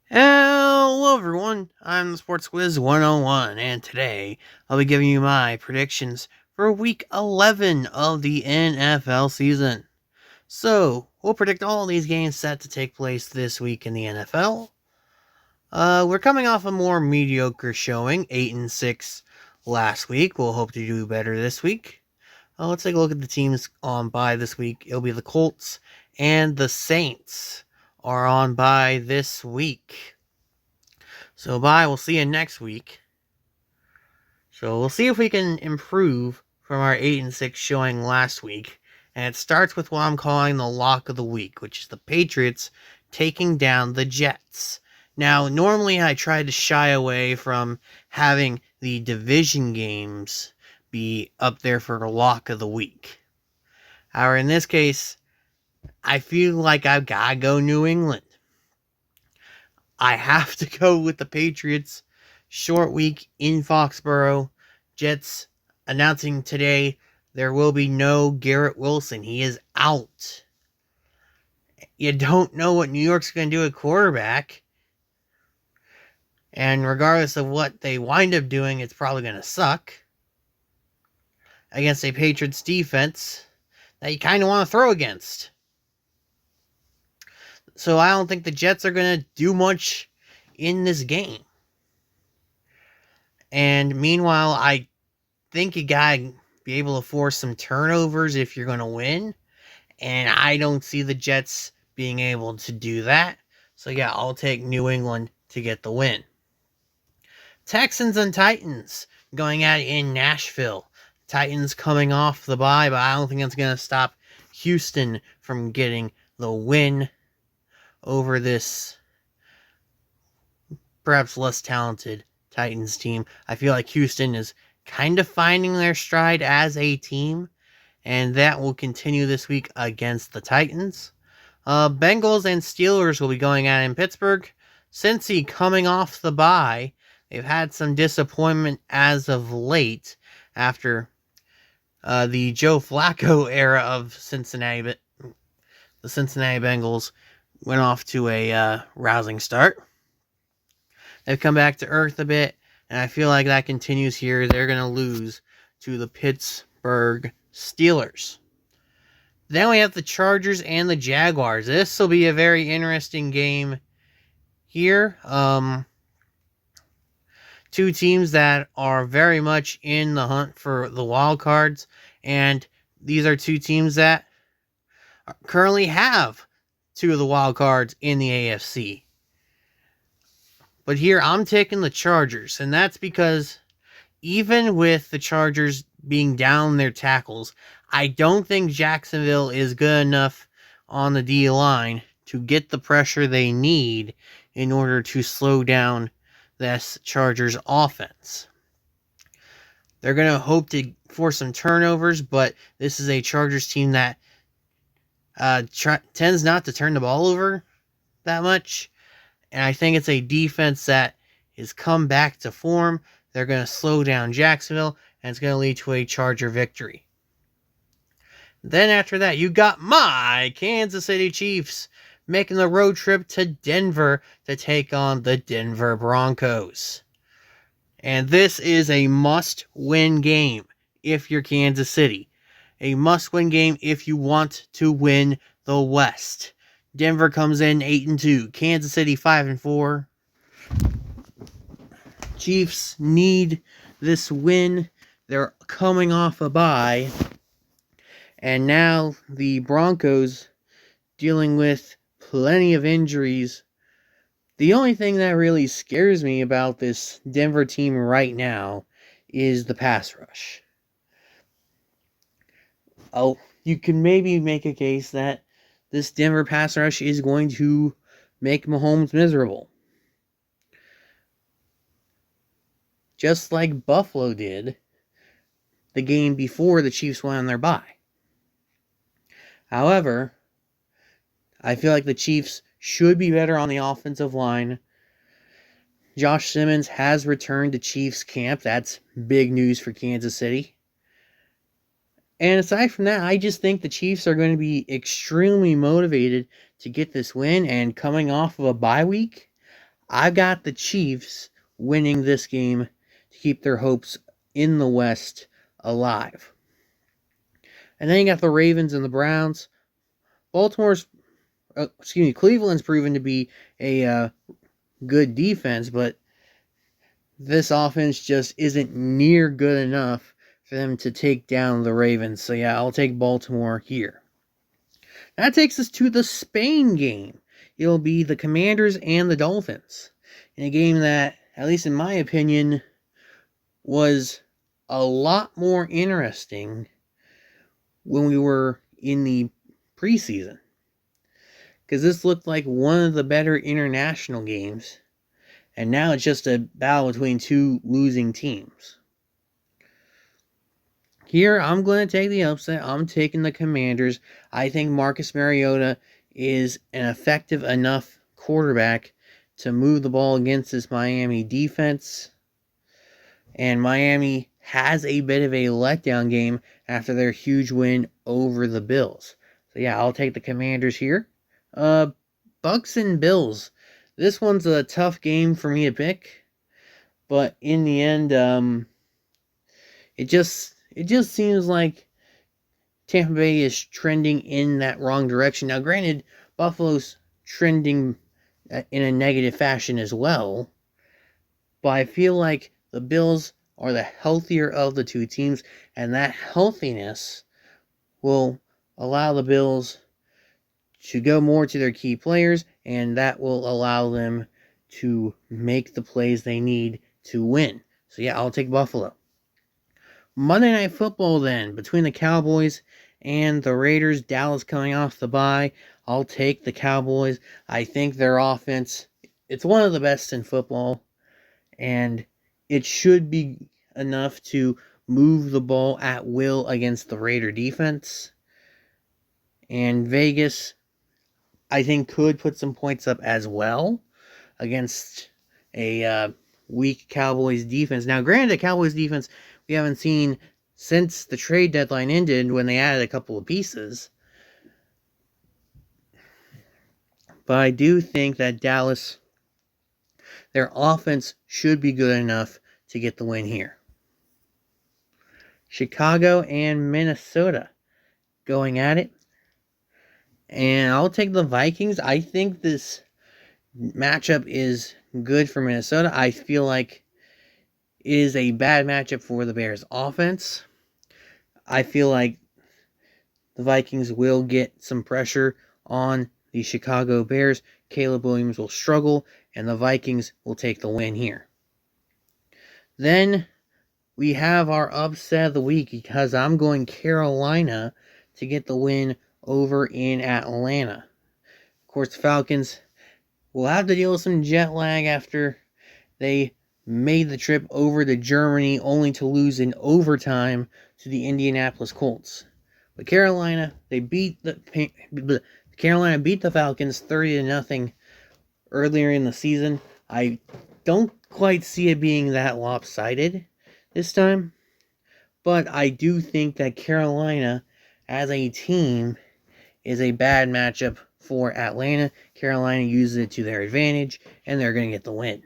Hello everyone, I'm the Sports Quiz 101, and today I'll be giving you my predictions for week 11 of the NFL season. So, we'll predict all these games set to take place this week in the NFL. We're coming off a more mediocre showing, 8-6 last week. We'll hope to do better this week. Let's take a look at the teams on bye this week. It'll be the Colts and the Saints are on bye this week. So bye, we'll see you next week. So we'll see if we can improve from our 8-6 showing last week. And it starts with what I'm calling the lock of the week, which is the Patriots taking down the Jets. Now, normally I try to shy away from having the division games be up there for the lock of the week. However, in this case, I feel like I've got to go New England. I have to go with the Patriots. Short week in Foxborough. Jets announcing today there will be no Garrett Wilson. He is out. You don't know what New York's going to do at quarterback. And regardless of what they wind up doing, it's probably going to suck against a Patriots defense that you kind of want to throw against. So I don't think the Jets are going to do much in this game. And meanwhile, I think you got to be able to force some turnovers if you're going to win. And I don't see the Jets being able to do that. So yeah, I'll take New England to get the win. Texans and Titans going at it in Nashville. Titans coming off the bye, but I don't think it's going to stop Houston from getting the win over this perhaps less talented Titans team. I feel like Houston is kind of finding their stride as a team, and that will continue this week against the Titans. Bengals and Steelers will be going at it in Pittsburgh. Cincy coming off the bye. They've had some disappointment as of late after the Joe Flacco era of Cincinnati. But the Cincinnati Bengals went off to a rousing start. They've come back to earth a bit, and I feel like that continues here. They're going to lose to the Pittsburgh Steelers. Then we have the Chargers and the Jaguars. This will be a very interesting game here. Two teams that are very much in the hunt for the wild cards, and these are two teams that currently have two of the wild cards in the AFC. But here I'm taking the Chargers, and that's because even with the Chargers being down their tackles, I don't think Jacksonville is good enough on the D-line to get the pressure they need in order to slow down this Chargers offense. They're going to hope to force some turnovers, but this is a Chargers team that tends not to turn the ball over that much. And I think it's a defense that has come back to form. They're going to slow down Jacksonville, and it's going to lead to a Charger victory. Then after that, you got my Kansas City Chiefs making the road trip to Denver to take on the Denver Broncos. And this is a must-win game if you're Kansas City. A must-win game if you want to win the West. Denver comes in 8-2. Kansas City 5-4. Chiefs need this win. They're coming off a bye. And now the Broncos dealing with plenty of injuries. The only thing that really scares me about this Denver team right now is the pass rush. Oh, you can maybe make a case that this Denver pass rush is going to make Mahomes miserable. Just like Buffalo did the game before the Chiefs went on their bye. However, I feel like the Chiefs should be better on the offensive line. Josh Simmons has returned to Chiefs camp. That's big news for Kansas City. And aside from that, I just think the Chiefs are going to be extremely motivated to get this win. And coming off of a bye week, I've got the Chiefs winning this game to keep their hopes in the West alive. And then you got the Ravens and the Browns. Cleveland's proven to be a good defense, but this offense just isn't near good enough for them to take down the Ravens. So yeah, I'll take Baltimore here. That takes us to the Spain game. It'll be the Commanders and the Dolphins. In a game that, at least in my opinion, was a lot more interesting when we were in the preseason. Because this looked like one of the better international games. And now it's just a battle between two losing teams. Here, I'm going to take the upset. I'm taking the Commanders. I think Marcus Mariota is an effective enough quarterback to move the ball against this Miami defense. And Miami has a bit of a letdown game after their huge win over the Bills. So yeah, I'll take the Commanders here. Bucks and Bills. This one's a tough game for me to pick. But in the end, it just seems like Tampa Bay is trending in that wrong direction. Now, granted, Buffalo's trending in a negative fashion as well. But I feel like the Bills are the healthier of the two teams, and that healthiness will allow the Bills to go more to their key players, and that will allow them to make the plays they need to win. So yeah, I'll take Buffalo. Monday Night Football then, between the Cowboys and the Raiders. Dallas coming off the bye. I'll take the Cowboys. I think their offense, it's one of the best in football, and it should be enough to move the ball at will against the Raider defense. And Vegas, I think, could put some points up as well against a weak Cowboys defense. Now, granted, the Cowboys defense we haven't seen since the trade deadline ended when they added a couple of pieces. But I do think that Dallas, their offense should be good enough to get the win here. Chicago and Minnesota going at it. And I'll take the Vikings. I think this matchup is good for Minnesota. I feel like it is a bad matchup for the Bears offense. I feel like the Vikings will get some pressure on the Chicago Bears. Caleb Williams will struggle, and the Vikings will take the win here. Then we have our upset of the week because I'm going Carolina to get the win over in Atlanta. Of course, the Falcons will have to deal with some jet lag after they made the trip over to Germany only to lose in overtime to the Indianapolis Colts. But Carolina, Carolina beat the Falcons 30-0 earlier in the season. I don't quite see it being that lopsided this time, but I do think that Carolina as a team is a bad matchup for Atlanta. Carolina uses it to their advantage, and they're going to get the win.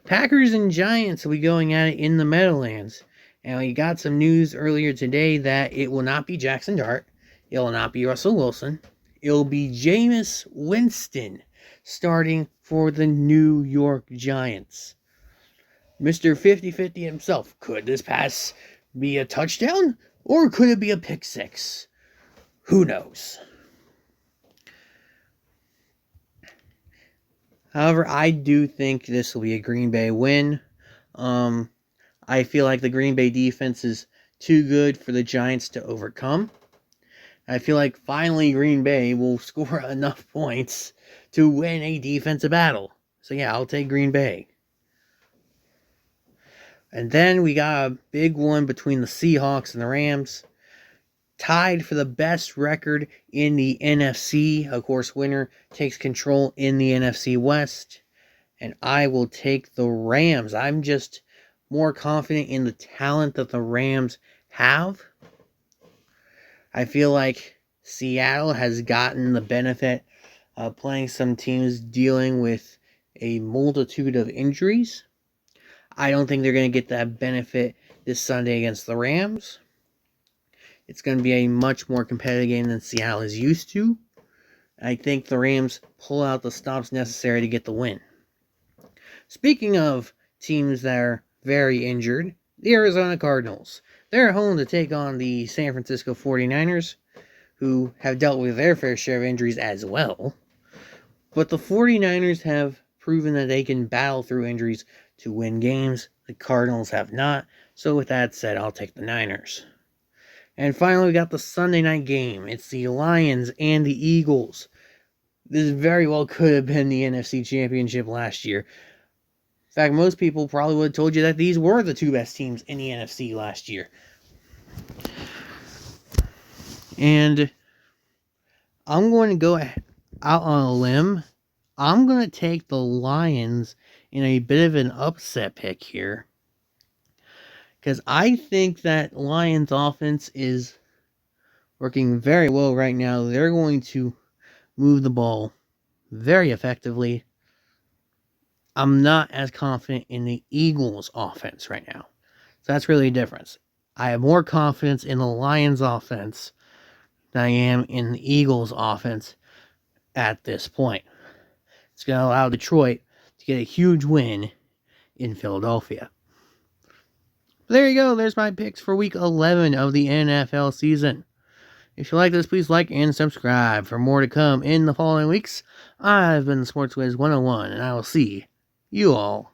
Packers and Giants will be going at it in the Meadowlands. And we got some news earlier today that it will not be Jackson Dart. It will not be Russell Wilson. It will be Jameis Winston starting for the New York Giants. Mr. 50-50 himself. Could this pass be a touchdown? Or could it be a pick six? Who knows? However, I do think this will be a Green Bay win. I feel like the Green Bay defense is too good for the Giants to overcome. I feel like finally Green Bay will score enough points to win a defensive battle. So yeah, I'll take Green Bay. And then we got a big one between the Seahawks and the Rams. Tied for the best record in the NFC. Of course, winner takes control in the NFC West. And I will take the Rams. I'm just more confident in the talent that the Rams have. I feel like Seattle has gotten the benefit of playing some teams dealing with a multitude of injuries. I don't think they're going to get that benefit this Sunday against the Rams. It's going to be a much more competitive game than Seattle is used to. I think the Rams pull out the stops necessary to get the win. Speaking of teams that are very injured, the Arizona Cardinals. They're home to take on the San Francisco 49ers, who have dealt with their fair share of injuries as well. But the 49ers have proven that they can battle through injuries to win games. The Cardinals have not. So with that said, I'll take the Niners. And finally, we got the Sunday night game. It's the Lions and the Eagles. This very well could have been the NFC Championship last year. In fact, most people probably would have told you that these were the two best teams in the NFC last year. And I'm going to go out on a limb. I'm going to take the Lions in a bit of an upset pick here. Because I think that Lions offense is working very well right now. They're going to move the ball very effectively. I'm not as confident in the Eagles offense right now. So that's really a difference. I have more confidence in the Lions offense than I am in the Eagles offense at this point. It's going to allow Detroit to get a huge win in Philadelphia. There you go. There's my picks for week 11 of the NFL season. If you like this, please like and subscribe. For more to come in the following weeks, I've been SportsWiz 101, and I will see you all